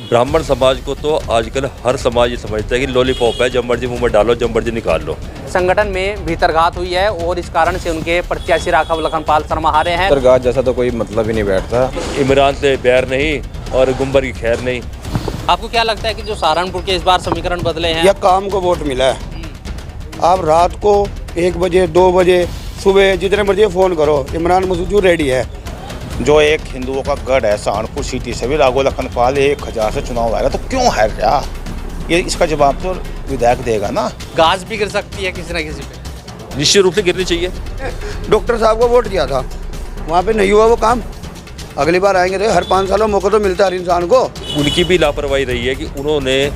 ब्राह्मण समाज को तो आजकल हर समाज ये समझता है कि लॉलीपॉप है, जब मर्जी मुंह में डालो, जब मर्जी निकाल लो। संगठन में भीतरघात हुई है और इस कारण से उनके प्रत्याशी राघव लखनपाल शर्मा हारे हैं। भीतरघात जैसा तो कोई मतलब ही नहीं बैठता। इमरान से बैर नहीं और गुम्बर की खैर नहीं। आपको क्या लगता है कि जो सहारनपुर के इस बार समीकरण बदले हैं? यह काम को वोट मिला है। आप रात को 1 बजे 2 बजे सुबह जितने मर्जी फ़ोन करो, इमरान मसूद रेडी है। जो एक हिंदुओं का गढ़ है सहारनपुर सिटी से भी राघव लखनपाल 1000 से चुनाव आएगा, तो क्यों है क्या ये? इसका जवाब तो विधायक देगा ना। गाज भी गिर सकती है किसी न किसी पे। निश्चित रूप से गिरनी चाहिए। डॉक्टर साहब को वोट दिया था, वहाँ पे नहीं हुआ वो काम। अगली बार आएंगे तो हर 5 सालों मौका तो मिलता है हर इंसान को। उनकी भी लापरवाही रही है कि उन्होंने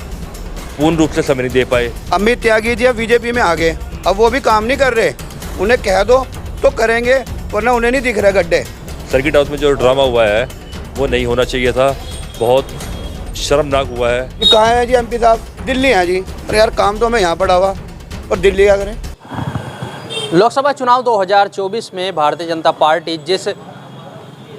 पूर्ण रूप से समय नहीं दे पाए। अमित त्यागी जी अब बीजेपी में आ गए, अब वो भी काम नहीं कर रहे। उन्हें कह दो तो करेंगे, वरना उन्हें नहीं दिख रहे गड्ढे। सर्किट हाउस में जो ड्रामा हुआ है वो नहीं होना चाहिए था, बहुत शर्मनाक हुआ है। ये कहाँ है जी एमपी साहब? दिल्ली है जी। अरे यार काम तो हमें यहाँ पड़ा हुआ, और दिल्ली क्या करें? लोकसभा चुनाव 2024 में भारतीय जनता पार्टी जिस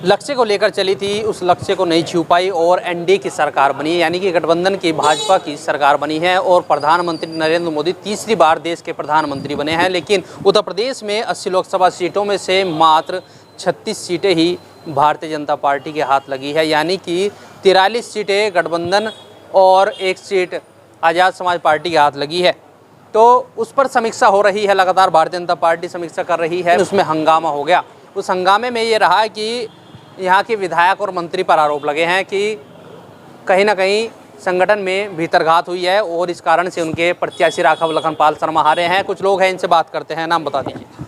लक्ष्य को लेकर चली थी उस लक्ष्य को नहीं छू पाई और एनडीए की सरकार बनी, यानी कि गठबंधन की भाजपा की सरकार बनी है और प्रधानमंत्री नरेंद्र मोदी तीसरी बार देश के प्रधानमंत्री बने हैं। लेकिन उत्तर प्रदेश में 80 लोकसभा सीटों में से मात्र 36 सीटें ही भारतीय जनता पार्टी के हाथ लगी है, यानी कि 43 सीटें गठबंधन और 1 सीट आज़ाद समाज पार्टी के हाथ लगी है। तो उस पर समीक्षा हो रही है, लगातार भारतीय जनता पार्टी समीक्षा कर रही है। उसमें हंगामा हो गया। उस हंगामे में ये रहा कि यहाँ के विधायक और मंत्री पर आरोप लगे हैं कि कहीं ना कहीं संगठन में भीतरघात हुई है और इस कारण से उनके प्रत्याशी राघव लखनपाल शर्मा हारे हैं। कुछ लोग हैं, इनसे बात करते हैं। नाम बता दीजिए।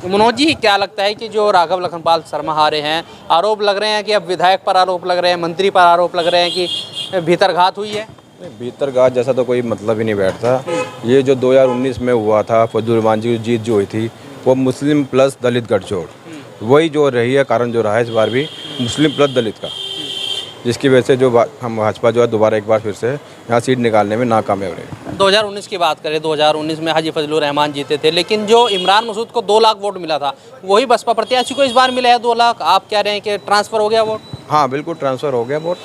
मनोज जी, क्या लगता है कि जो राघव लखनपाल शर्मा हारे हैं, आरोप लग रहे हैं कि अब विधायक पर आरोप लग रहे हैं, मंत्री पर आरोप लग रहे हैं कि भीतरघात हुई है? भीतरघात जैसा तो कोई मतलब ही नहीं बैठता। ये जो 2019 में हुआ था, फजलुर रहमान जी की जीत जो हुई थी, वो मुस्लिम प्लस दलित गठजोड़ वही जो रही है। कारण जो रहा है इस बार भी मुस्लिम प्लस दलित का, जिसकी वजह से जो हम भाजपा जो है दोबारा एक बार फिर से यहाँ सीट निकालने में नाकामयाब रही। 2019 की बात करें, 2019 में हाजी फजलुर रहमान जीते थे, लेकिन जो इमरान मसूद को 2 लाख वोट मिला था, वही बसपा प्रत्याशी को इस बार मिला है 2 लाख। आप कह रहे हैं कि ट्रांसफ़र हो गया वोट? हाँ बिल्कुल ट्रांसफ़र हो गया वोट।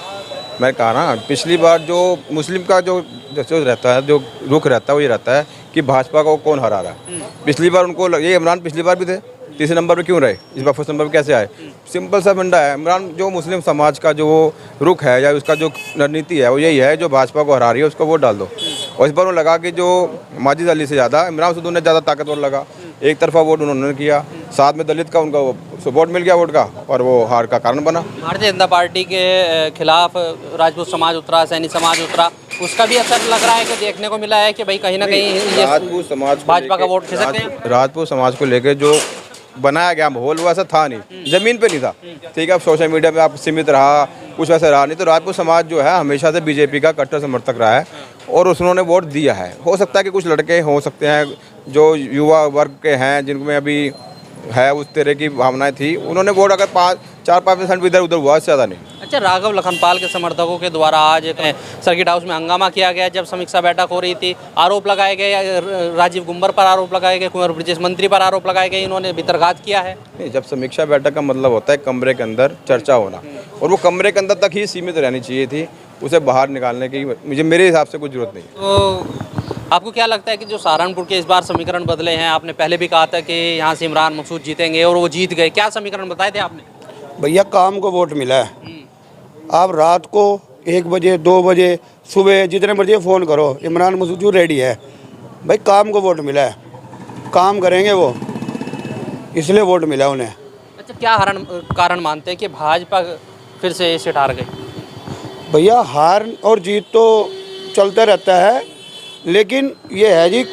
मैं कहा ना, पिछली बार जो मुस्लिम का जो रहता है, जो रुख रहता है वो ये रहता है कि भाजपा को कौन हरा रहा है। पिछली बार उनको ये इमरान पिछली बार भी थे, तीसरे नंबर पर क्यों रहे, इस बार फर्स्ट नंबर पर कैसे आए? सिंपल सा फंडा है। इमरान जो मुस्लिम समाज का जो वो रुख है या उसका जो रणनीति है वो यही है, जो भाजपा को हरा रही है उसको वोट डाल दो। और इस बार वो लगा कि जो माजिद अली से ज़्यादा इमरान मसूद ने ज़्यादा ताकतवर लगा, एक तरफा वोट उन्होंने किया, साथ में दलित का उनका सपोर्ट मिल गया वोट का, और वो हार का कारण बना। भारतीय जनता पार्टी के खिलाफ राजपूत समाज उतरा, सैनी समाज उतरा, उसका भी असर लग रहा है कि देखने को मिला है कि भाई कहीं ना कहीं राजपूत समाज भाजपा का वोट खिसक गया। राजपूत समाज को लेकर जो बनाया गया माहौल वो ऐसा था नहीं, ज़मीन पे नहीं था। ठीक है, अब सोशल मीडिया पे आप सीमित रहा, कुछ वैसे रहा नहीं। तो राजपूत समाज जो है हमेशा से बीजेपी का कट्टर समर्थक रहा है और उन्होंने वोट दिया है। हो सकता है कि कुछ लड़के हो सकते हैं जो युवा वर्ग के हैं, जिनमें अभी है उस तरह की भावनाएं थी, उन्होंने वोट अगर 4-5% इधर उधर हुआ, इससे ज़्यादा नहीं। अच्छा, राघव लखनपाल के समर्थकों के द्वारा आज सर्किट हाउस में हंगामा किया गया जब समीक्षा बैठक हो रही थी। आरोप लगाए गए, राजीव गुम्बर पर आरोप लगाए गए, कुंवर ब्रजेश मंत्री पर आरोप लगाए गए, इन्होंने भीतरघात किया है। नहीं, जब समीक्षा बैठक का मतलब होता है कमरे के अंदर चर्चा होना, और वो कमरे के अंदर तक ही सीमित रहनी चाहिए थी, उसे बाहर निकालने की मेरे हिसाब से कुछ जरूरत नहीं। तो आपको क्या लगता है कि जो सहारनपुर के इस बार समीकरण बदले हैं? आपने पहले भी कहा था कि यहाँ से इमरान मसूद जीतेंगे और वो जीत गए। क्या समीकरण बताए थे आपने? भैया काम को वोट मिला है। आप रात को 1 बजे 2 बजे सुबह जितने मर्जी फ़ोन करो, इमरान मसूद रेडी है। भाई काम को वोट मिला है, काम करेंगे वो, इसलिए वोट मिला उन्हें। अच्छा, क्या कारण मानते हैं कि भाजपा फिर से सीट हार गई? भैया हार और जीत तो चलता रहता है, लेकिन ये है जी,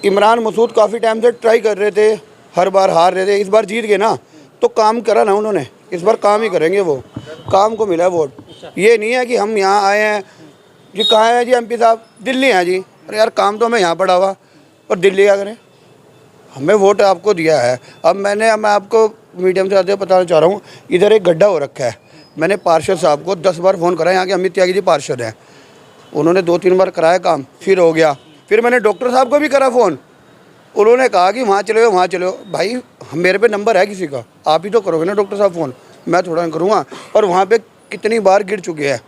इमरान मसूद काफ़ी टाइम से ट्राई कर रहे थे, हर बार हार रहे थे। इस बार जीत गए ना, तो काम करा ना उन्होंने, इस बार काम ही करेंगे वो। काम को मिला वोट। ये नहीं है कि हम यहाँ आए हैं जी, कहाँ है जी एमपी साहब? दिल्ली हैं जी। अरे यार काम तो हमें यहाँ पड़ा हुआ, और दिल्ली क्या करें? हमें वोट आपको दिया है। अब मैं आपको मीडियम से आते बताना चाह रहा हूँ, इधर एक गड्ढा हो रखा है। मैंने पार्षद साहब को 10 बार फ़ोन करा, यहाँ के अमित त्यागी जी पार्षद हैं, उन्होंने 2-3 बार कराया काम, फिर हो गया। फिर मैंने डॉक्टर साहब को भी करा फ़ोन, उन्होंने कहा कि वहाँ चले वहाँ चलो। भाई मेरे पे नंबर है किसी का, आप ही तो करोगे ना डॉक्टर साहब फ़ोन, मैं थोड़ा करूँगा। और वहाँ पे कितनी बार गिर चुके हैं,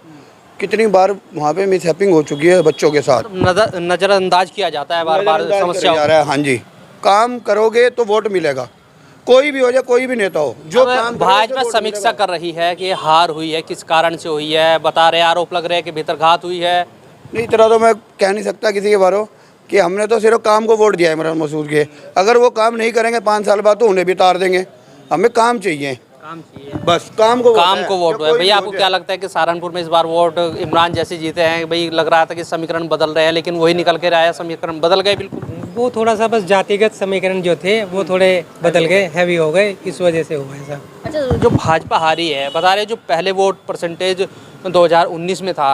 कितनी बार वहाँ पे मिसहैपिंग हो चुकी है बच्चों के साथ। नज़रअंदाज किया जाता है बार बार नज़रअंदाज समस्या करा जा रहा है। हाँ जी, काम करोगे तो वोट मिलेगा, कोई भी हो जाए, कोई भी नेता हो, जो काम करोगे भाजपा तो वोट समीक्षा मिलेगा। कर रही है कि हार हुई है, किस कारण से हुई है, बता रहे आरोप लग रहे हैं कि भीतरघात हुई है। नहीं, इतना तो मैं कह नहीं सकता किसी के बारे कि हमने तो सिर्फ काम को वोट दिया है इमरान मसूद के। अगर वो काम नहीं करेंगे 5 साल बाद तो उन्हें भी तार देंगे। हमें काम चाहिए, काम चाहिए, बस काम को काम को वोट है। कोई भैया भी आपको हो क्या जाए। लगता है कि सहारनपुर में इस बार वोट इमरान जैसे जीते हैं? भाई लग रहा था कि समीकरण बदल रहे हैं, लेकिन वही निकल के आया, समीकरण बदल गए बिल्कुल। वो थोड़ा सा बस जातिगत समीकरण जो थे वो थोड़े बदल गए, हैवी हो गए, इस वजह से हुआ ऐसा। अच्छा, जो भाजपा हारी है, बता रहे जो पहले वोट परसेंटेज 2019 में था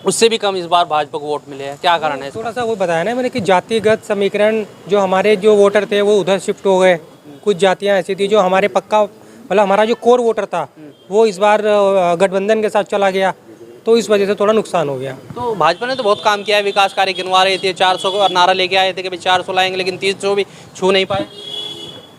उससे भी कम इस बार भाजपा को वोट मिले हैं, क्या कारण है इसका? थोड़ा सा वो बताया ना मैंने कि जातिगत समीकरण, जो हमारे जो वोटर थे वो उधर शिफ्ट हो गए। कुछ जातियां ऐसी थी जो हमारे पक्का, मतलब हमारा जो कोर वोटर था वो इस बार गठबंधन के साथ चला गया, तो इस वजह से थोड़ा नुकसान हो गया। तो भाजपा ने तो बहुत काम किया है, विकास कार्य गिनवा रही थी, 400 का नारा लेके आए थे कि भाई 400 लाएंगे, लेकिन 300 भी छू नहीं पाए।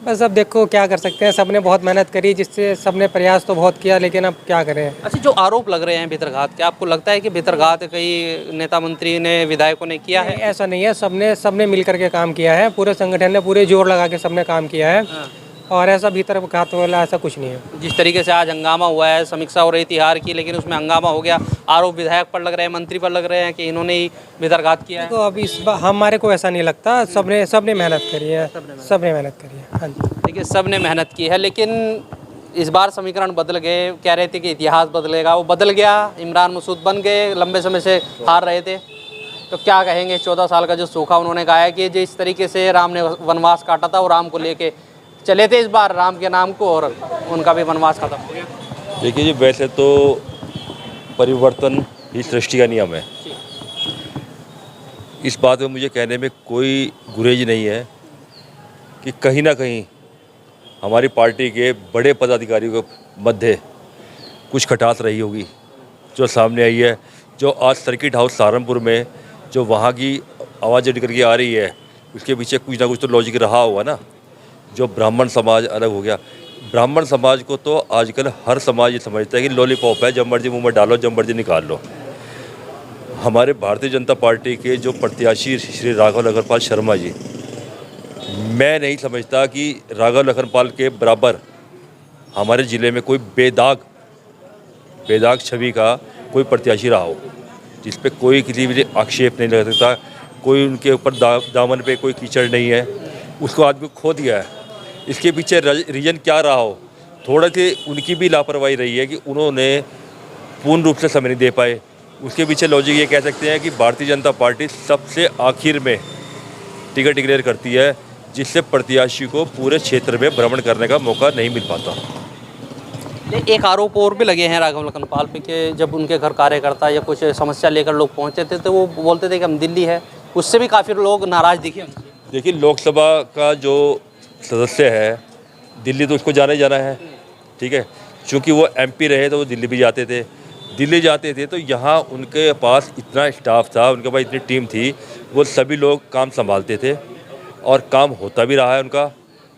बस अब देखो क्या कर सकते हैं, सबने बहुत मेहनत करी, जिससे सबने प्रयास तो बहुत किया, लेकिन अब क्या करें। अच्छा, जो आरोप लग रहे हैं भीतरघात, क्या आपको लगता है कि भीतरघात कई नेता मंत्री ने, विधायकों ने किया है? ऐसा नहीं है, सबने मिल करके काम किया है, पूरे संगठन ने पूरे जोर लगा के सबने काम किया है, और ऐसा भीतर घात वाला ऐसा कुछ नहीं है। जिस तरीके से आज हंगामा हुआ है, समीक्षा हो रही थी हार की, लेकिन उसमें हंगामा हो गया, आरोप विधायक पर लग रहे हैं, मंत्री पर लग रहे हैं कि इन्होंने ही भीतरघात किया है। तो अब इस बार हमारे को ऐसा नहीं लगता, सबने मेहनत करी है, सबने मेहनत करी है। हाँ जी, देखिए सब ने मेहनत की है, लेकिन इस बार समीकरण बदल गए। कह रहे थे कि इतिहास बदलेगा, वो बदल गया, इमरान मसूद बन गए, लंबे समय से हार रहे थे। तो क्या कहेंगे, 14 साल का जो सूखा उन्होंने कहा है कि जिस तरीके से राम ने वनवास काटा था, वो राम को लेके चले थे इस बार राम के नाम को, और उनका भी वनवास खत्म हो गया। देखिए जी, वैसे तो परिवर्तन ही सृष्टि का नियम है। इस बात में मुझे कहने में कोई गुरेज नहीं है कि कहीं ना कहीं हमारी पार्टी के बड़े पदाधिकारियों के मध्य कुछ खटास रही होगी जो सामने आई है। जो आज सर्किट हाउस सहारनपुर में जो वहाँ की आवाज़ें निकल के आ रही है, उसके पीछे कुछ ना कुछ तो लॉजिक रहा होगा ना। जो ब्राह्मण समाज अलग हो गया, ब्राह्मण समाज को तो आजकल हर समाज ये समझता है कि लॉलीपॉप है, जब मर्जी मुँह में डालो, जब मर्जी निकाल लो। हमारे भारतीय जनता पार्टी के जो प्रत्याशी श्री राघव लखनपाल शर्मा जी, मैं नहीं समझता कि राघव लखनपाल के बराबर हमारे ज़िले में कोई बेदाग छवि का कोई प्रत्याशी रहा हो, जिस पे कोई किसी भी आक्षेप नहीं लग सकता। कोई उनके ऊपर दामन पे कोई कीचड़ नहीं है, उसको आदमी खो दिया है। इसके पीछे रीजन क्या रहा हो, थोड़ा सी उनकी भी लापरवाही रही है कि उन्होंने पूर्ण रूप से समय नहीं दे पाए। उसके पीछे लॉजिक ये कह सकते हैं कि भारतीय जनता पार्टी सबसे आखिर में टिकट डिक्लेयर करती है, जिससे प्रत्याशी को पूरे क्षेत्र में भ्रमण करने का मौका नहीं मिल पाता। एक आरोप और भी लगे हैं राघव लखनपाल पे कि जब उनके घर कार्यकर्ता या कुछ समस्या लेकर लोग पहुंचते थे तो वो बोलते थे कि हम दिल्ली है, उससे भी काफ़ी लोग नाराज़ दिखे हमसे। देखिए, लोकसभा का जो सदस्य है दिल्ली तो उसको जाना ही जाना है, ठीक है। चूँकि वो एमपी रहे तो वो दिल्ली भी जाते थे, तो यहाँ उनके पास इतना स्टाफ था, उनके पास इतनी टीम थी, वो सभी लोग काम संभालते थे और काम होता भी रहा है उनका।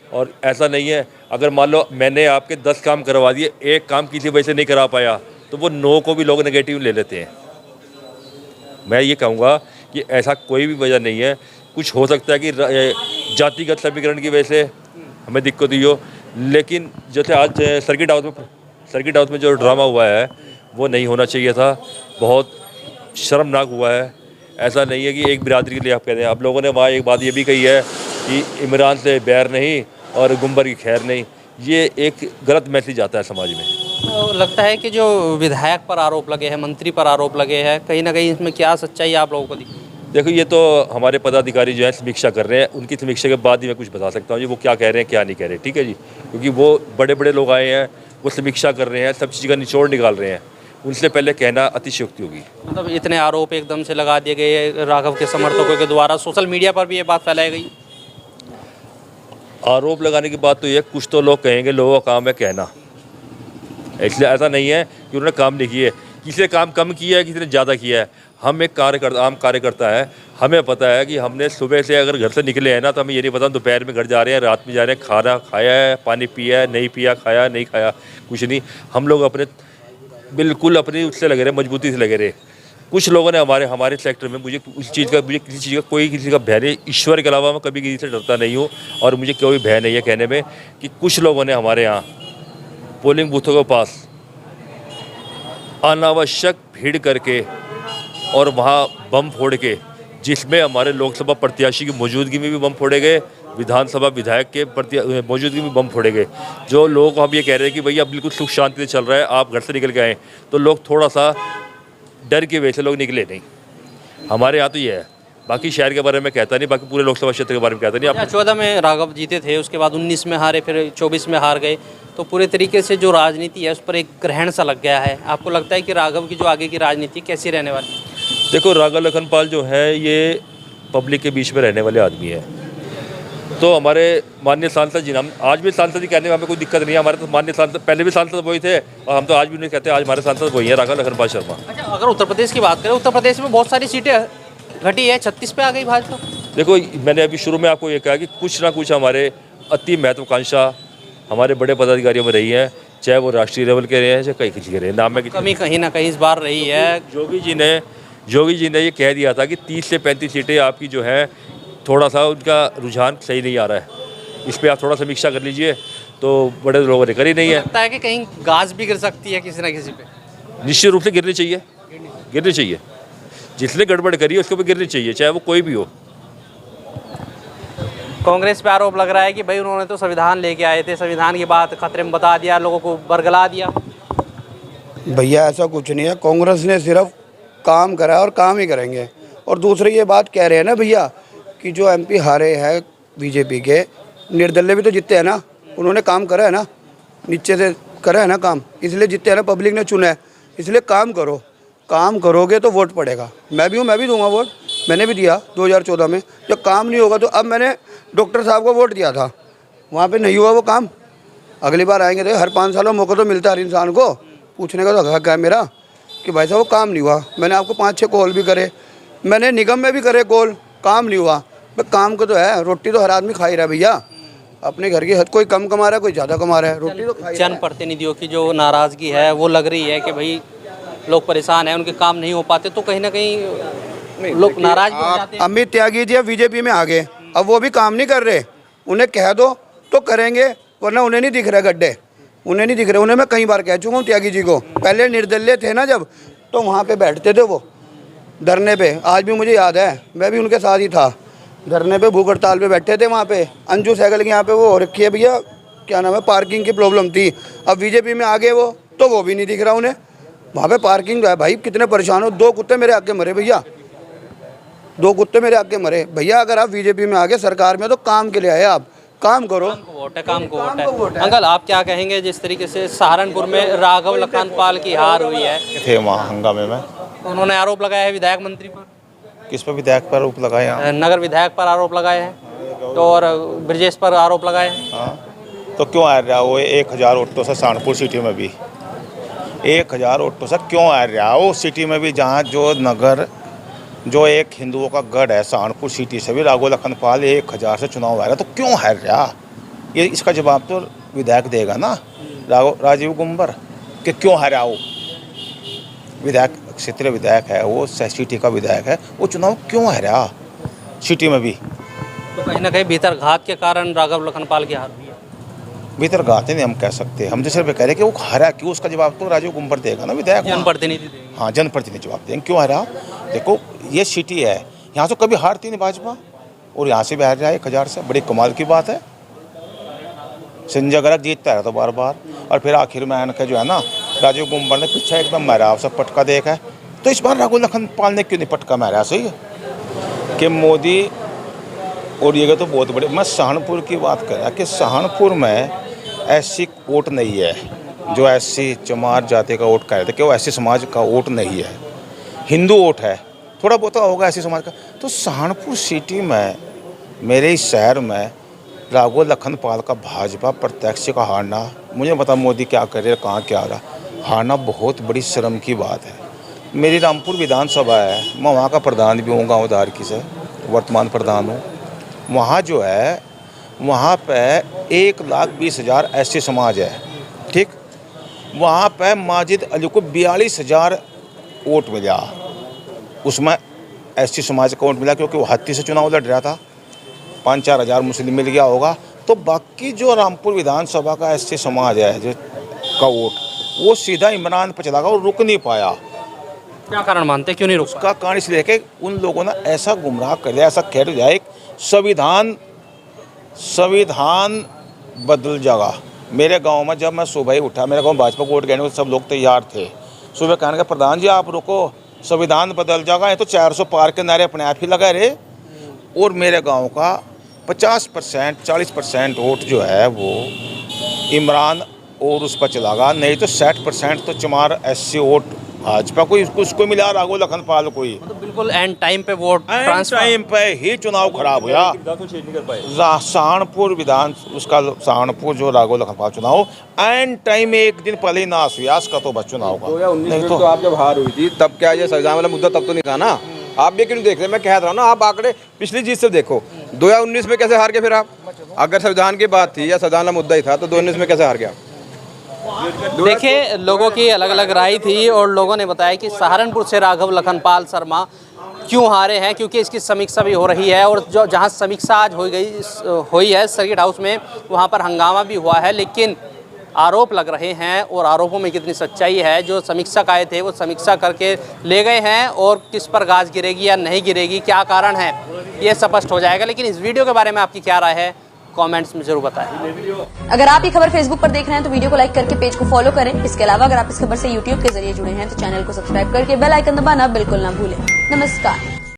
और ऐसा नहीं है अगर मान लो मैंने आपके 10 काम करवा दिए, एक काम किसी वजह से नहीं करा पाया, तो वो 9 को भी लोग नेगेटिव ले लेते हैं। मैं ये कहूँगा कि ऐसा कोई भी वजह नहीं है। कुछ हो सकता है कि जातिगत समीकरण की वजह से हमें दिक्कत हुई हो, लेकिन जैसे आज सर्किट हाउस में जो ड्रामा हुआ है वो नहीं होना चाहिए था, बहुत शर्मनाक हुआ है। ऐसा नहीं है कि एक बिरादरी के लिए आप कहते हैं। आप लोगों ने वहाँ एक बात ये भी कही है कि इमरान से बैर नहीं और गुम्बर की खैर नहीं, ये एक गलत मैसेज आता है समाज में। तो लगता है कि जो विधायक पर आरोप लगे हैं, मंत्री पर आरोप लगे हैं, कहीं ना कहीं इसमें क्या सच्चाई आप लोगों को दिखती है? देखो, ये तो हमारे पदाधिकारी जो है समीक्षा कर रहे हैं, उनकी समीक्षा के बाद ही मैं कुछ बता सकता हूँ जी वो क्या कह रहे हैं क्या नहीं कह रहे, ठीक है जी। क्योंकि वो बड़े बड़े लोग आए हैं, वो समीक्षा कर रहे हैं, सब चीज़ का निचोड़ निकाल रहे हैं, उनसे पहले कहना अतिशयोक्ति होगी। मतलब इतने आरोप एकदम से लगा दिए गए राघव के समर्थकों के द्वारा, सोशल मीडिया पर भी ये बात फैलाई गई। आरोप लगाने की बात तो ये, कुछ तो लोग कहेंगे, लोगों का काम है कहना, इसलिए ऐसा नहीं है कि उन्होंने काम नहीं किए। किसी ने काम कम किया है, किसी ने ज़्यादा किया है। हम एक आम कार्यकर्ता है, हमें पता है कि हमने सुबह से अगर घर से निकले हैं ना, तो हमें ये नहीं पता दोपहर में घर जा रहे हैं, रात में जा रहे हैं, खाना खाया है, पानी पिया है, नहीं पिया, खाया नहीं खाया, कुछ नहीं। हम लोग अपने बिल्कुल अपनी उससे लगे रहे, मजबूती से लगे रहे। कुछ लोगों ने हमारे सेक्टर में मुझे किसी चीज़ का कोई किसी का भय नहीं, ईश्वर के अलावा मैं कभी किसी से डरता नहीं हूँ और मुझे कोई भय नहीं है कहने में कि कुछ लोगों ने हमारे यहाँ पोलिंग बूथों के पास अनावश्यक भीड़ करके और वहाँ बम फोड़ के, जिसमें हमारे लोकसभा प्रत्याशी की मौजूदगी में भी बम फोड़े गए, विधानसभा विधायक के मौजूदगी में बम फोड़े गए। जो लोग हम ये कह रहे हैं कि भैया बिल्कुल सुख शांति से चल रहा है, आप घर से निकल के आए, तो लोग थोड़ा सा डर की वजह से लोग निकले नहीं। हमारे यहाँ तो ये है, बाकी शहर के बारे में कहता नहीं, बाकी पूरे लोकसभा क्षेत्र के बारे में कहता नहीं। आप 2014 में राघव जीते थे, उसके बाद 19 में हारे, फिर 24 में हार गए, तो पूरे तरीके से जो राजनीति है उस पर एक ग्रहण सा लग गया है। आपको लगता है कि राघव की जो आगे की राजनीति कैसी रहने वाली है? देखो, राघव लखनपाल जो है ये पब्लिक के बीच में रहने वाले आदमी है। तो हमारे माननीय सांसद जी, हम आज भी सांसद जी कहने में हमें कोई दिक्कत नहीं है। हमारे तो माननीय सांसद पहले भी सांसद वही थे और हम तो आज भी उन्हें कहते हैं, आज हमारे सांसद वही है, राघव लखनपाल शर्मा। अच्छा, अगर उत्तर प्रदेश की बात करें, उत्तर प्रदेश में बहुत सारी सीटें घटी है, 36 पे आ गई भाजपा। देखो, मैंने अभी शुरू में आपको ये कहा कि कुछ ना कुछ हमारे अति महत्वाकांक्षा हमारे बड़े पदाधिकारियों में रही है, चाहे वो राष्ट्रीय लेवल के रहे हैं चाहे कहीं किसी के रहे हैं। नाम में कमी कहीं ना कहीं इस बार रही है। जोगी जी ने ये कह दिया था कि 30 से 35 सीटें आपकी जो है, थोड़ा सा उनका रुझान सही नहीं आ रहा है, इस पर आप थोड़ा समीक्षा कर लीजिए। तो बड़े लोगों ने करी नहीं है। लगता है कि कहीं गाज भी गिर सकती है किसी ना किसी पे। निश्चित रूप से गिरनी चाहिए। जिसने गड़बड़ करी है उसके ऊपर गिरनी चाहिए, चाहे वो कोई भी हो। कांग्रेस पे आरोप लग रहा है कि भाई उन्होंने तो संविधान लेके आए थे, संविधान की बात खतरे में बता दिया, लोगों को बरगला दिया। भैया ऐसा कुछ नहीं है, कांग्रेस ने सिर्फ काम करा है और काम ही करेंगे। और दूसरी ये बात कह रहे हैं ना भैया कि जो एमपी हारे हैं बीजेपी के, निर्दलीय भी तो जीते हैं ना, उन्होंने काम करा है ना, नीचे से करा है ना काम, इसलिए जीते हैं ना, पब्लिक ने चुना है। इसलिए काम करो, काम करोगे तो वोट पड़ेगा। मैं भी हूँ, मैं भी दूंगा वोट, मैंने भी दिया 2014 में। जब काम नहीं होगा तो अब मैंने डॉक्टर साहब को वोट दिया था, वहाँ पे नहीं हुआ वो काम। अगली बार आएंगे तो हर 5 सालों मौका तो मिलता है हर इंसान को, पूछने का तो हक है मेरा कि भाई साहब वो काम नहीं हुआ। मैंने आपको 5-6 कॉल भी करे, मैंने निगम में भी करे कॉल, काम नहीं हुआ। भाई काम को तो है, रोटी तो हर आदमी खा ही रहा है भैया, अपने घर की हद कोई कम कमा रहा है, कोई ज़्यादा कमा रहा है, रोटी तो खा ही रहा है। जनप्रतिनिधियों की जो नाराज़गी है वो लग रही है कि भाई लोग परेशान हैं, उनके काम नहीं हो पाते, तो कहीं ना कहीं लोग नाराज भी हो जाते हैं। अमित त्यागी जी अब बीजेपी में आ गए, अब वो भी काम नहीं कर रहे, उन्हें कह दो तो करेंगे, वरना उन्हें नहीं दिख रहे गड्ढे, उन्हें नहीं दिख रहे। उन्हें मैं कई बार कह चुका हूँ त्यागी जी को, पहले निर्दलीय थे ना जब, तो वहाँ पे बैठते थे वो धरने पे, आज भी मुझे याद है, मैं भी उनके साथ ही था, धरने पे भूख हड़ताल पे बैठे थे वहाँ पे। अंजू साइकिल की यहाँ पे वो हो रखी है भैया, क्या नाम है, पार्किंग की प्रॉब्लम थी। अब बीजेपी में आ गए वो, तो वो भी नहीं दिख रहा उन्हें। वहाँ पे पार्किंग है भाई, कितने परेशान हो, 2 कुत्ते मेरे आगे मरे भैया, 2 कुत्ते मेरे आगे मरे भैया। अगर आप बीजेपी में आ गए सरकार में तो काम के लिए आए, आप काम करो, काम को वोट है। अंकल, आप क्या कहेंगे जिस तरीके से सहारनपुर में राघव लखनपाल की हार हुई है? थे वहाँ हंगामे में, उन्होंने आरोप लगाया है विधायक मंत्री पर। किस पर विधायक पर आरोप लगाया? नगर विधायक पर आरोप लगाए हैं, तो और ब्रजेश पर आरोप लगाए हैं। हाँ, तो क्यों आ रहा वो 1000 वोटों से सहारनपुर सिटी में भी 1000 वोटों से क्यों आ रहा वो सिटी में भी, जहाँ जो नगर जो एक हिंदुओं का गढ़ है, सहारनपुर सिटी से भी राघव लखनपाल 1000 से चुनाव आ रहा, तो क्यों हार रहा? ये इसका जवाब तो विधायक देगा ना, राजीव गुम्बर, कि क्यों हारा वो। विधायक क्षेत्रीय विधायक है वो, सिटी का विधायक है, वो चुनाव क्यों हारा सिटी में भी? तो कहीं ना कहीं भीतर घात के कारण राघव लखनपाल की हार हुई है। भीतर गाते नहीं हम कह सकते, हम तो सिर्फ कह रहे कि वो हारा क्यों, उसका जवाब तो राजीव गुम्बर देगा ना, विधायक। जनप्रतिनिधि देंगे। हाँ, जनप्रतिनिधि जवाब देंगे क्यों हारा। देखो, ये सिटी है, यहाँ से कभी हारती नहीं भाजपा, और यहाँ से भी हार रहा है 1000 से, बड़ी कमाल की बात है। संजय गर्ग जीतता है तो बार बार, और फिर आखिर में आने के जो है ना, राजीव गुम्बर ने पीछे एकदम मारा, सब पटका देखा है। तो इस बार राघव लखनपाल ने क्यों नहीं पटका मारा? सही है कि मोदी और ये तो बहुत बड़े। मैं सहारनपुर की बात कर रहा कि सहारनपुर में ऐसी वोट नहीं है जो ऐसी चमार जाति का वोट कह रहे थे कि वो ऐसी समाज का वोट नहीं है, हिंदू वोट है, थोड़ा बहुत होगा ऐसी समाज का। तो सहारनपुर सिटी में, मेरे इस शहर में राघव लखनपाल का भाजपा प्रत्याशी का हारना, मुझे पता मोदी क्या कर रहे, कहाँ क्या आ रहा, हारना बहुत बड़ी शर्म की बात है। मेरी रामपुर विधानसभा है, मैं वहाँ का प्रधान भी हूँ, गाँव धारकी से वर्तमान प्रधान हूँ। वहाँ जो है, वहाँ पे 1,20,000 ऐसे समाज है, ठीक। वहाँ पे माजिद अली को 42,000 वोट मिला। उसमें एसटी समाज का वोट मिला क्योंकि वो हत्ती से चुनाव लड़ रहा था। 5-4 हज़ार मुस्लिम मिल गया होगा। तो बाकी जो रामपुर विधानसभा का एसटी समाज है जो का वोट, वो सीधा इमरान पर चला गया और रुक नहीं पाया। क्या कारण मानते हैं, क्यों नहीं रुका? उसका कारण इसलिए कि उन लोगों ने ऐसा गुमराह कर दिया, ऐसा कह दिया एक संविधान बदल जाएगा। मेरे गांव में जब मैं सुबह ही उठा, मेरे गांव भाजपा को वोट देने सब लोग तैयार थे। सुबह कहने का प्रधान जी आप रुको, संविधान बदल जाएगा। ये तो 400 पार के नारे अपने आप ही लगा रहे। और मेरे गांव का 50% 40% वोट जो है वो इमरान और उस पर चला गया। नहीं तो 60% तो चमार एससी वोट भाजपा को उसको मिला, राघव लखनपाल को ही। मतलब बिल्कुल एंड टाइम पे वोट ट्रांसफर। टाइम पे ही चुनाव खराब हुआ। सहारनपुर विधान उसका सहारनपुर जो राघव लखनपाल चुनाव एंड टाइम में एक दिन पहले ही नाश हुआ उसका तो बस चुनाव का। 2019 में तो आप जब हार हुई थी तब क्या ये संविधान वाला मुद्दा तब तो नहीं था ना। आप भी क्यों देख रहे? मैं कह रहा हूँ ना, आप आंकड़े पिछली जीत से देखो। 2019 में कैसे हार गए फिर आप? अगर संविधान की बात थी या संविधान वाला मुद्दा ही था तो 2019 में कैसे हार गया? देखिए, लोगों की अलग अलग राय थी और लोगों ने बताया कि सहारनपुर से राघव लखनपाल शर्मा क्यों हारे हैं, क्योंकि इसकी समीक्षा भी हो रही है। और जो जहां समीक्षा आज हुई है सर्किट हाउस में, वहां पर हंगामा भी हुआ है। लेकिन आरोप लग रहे हैं और आरोपों में कितनी सच्चाई है, जो समीक्षक आए थे वो समीक्षा करके ले गए हैं और किस पर गाज गिरेगी या नहीं गिरेगी, क्या कारण है, ये स्पष्ट हो जाएगा। लेकिन इस वीडियो के बारे में आपकी क्या राय है, कमेंट्स में जरूर बताएं। अगर आप ये खबर फेसबुक पर देख रहे हैं तो वीडियो को लाइक करके पेज को फॉलो करें। इसके अलावा अगर आप इस खबर से यूट्यूब के जरिए जुड़े हैं तो चैनल को सब्सक्राइब करके बेल आइकन दबाना बिल्कुल ना भूलें। नमस्कार।